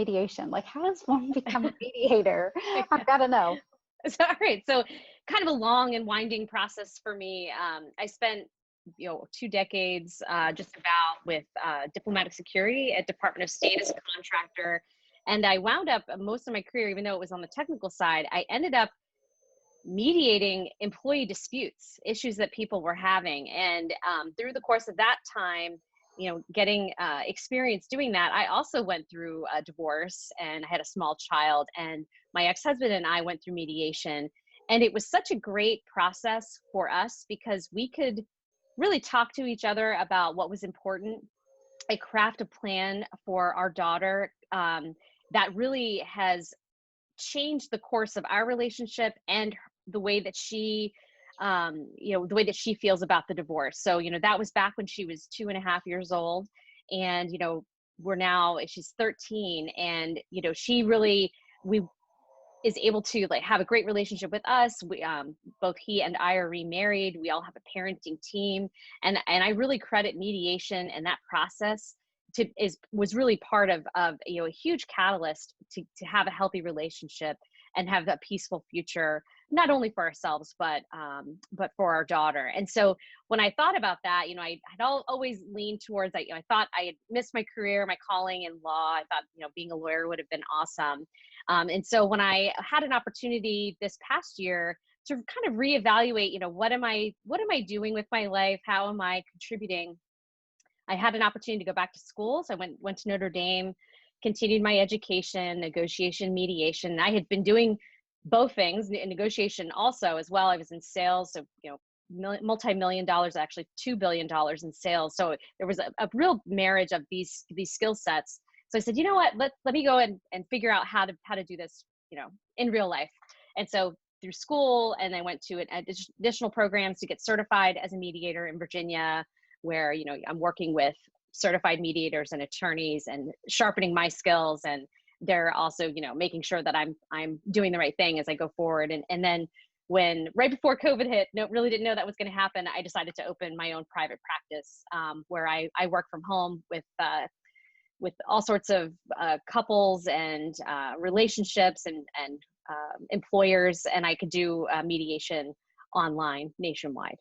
mediation? Like, how does one become a mediator? I've got to know. So, all right. So kind of a long and winding process for me. I spent, 2 decades just about with diplomatic security at Department of State as a contractor. And I wound up most of my career, even though it was on the technical side, I ended up mediating employee disputes, issues that people were having. And through the course of that time, getting experience doing that, I also went through a divorce and I had a small child, and my ex-husband and I went through mediation. And it was such a great process for us because we could really talk to each other about what was important. I craft a plan for our daughter that really has changed the course of our relationship and the way that she the way that she feels about the divorce. So that was back when she was 2.5 years old, and she's 13, and she really we is able to like have a great relationship with us. We both he and I are remarried. We all have a parenting team, and I really credit mediation and that process was really part of a huge catalyst to have a healthy relationship and have a peaceful future, not only for ourselves but for our daughter. And so when I thought about that, I had always leaned towards that. I thought I had missed my career, my calling in law. I thought being a lawyer would have been awesome. And so when I had an opportunity this past year to kind of reevaluate, what am I doing with my life? How am I contributing? I had an opportunity to go back to school. So I went to Notre Dame, continued my education, negotiation, mediation. I had been doing both things, negotiation also as well. I was in sales, so multi-million dollars, actually $2 billion in sales. So there was a real marriage of these skill sets. So I said, you know what, let me go and figure out how to do this, in real life. And so through school, and I went to additional programs to get certified as a mediator in Virginia, where I'm working with certified mediators and attorneys and sharpening my skills, and they're also making sure that I'm doing the right thing as I go forward. And then when right before COVID hit, really didn't know that was going to happen, I decided to open my own private practice where I work from home with all sorts of couples and relationships and employers, and I could do mediation online nationwide.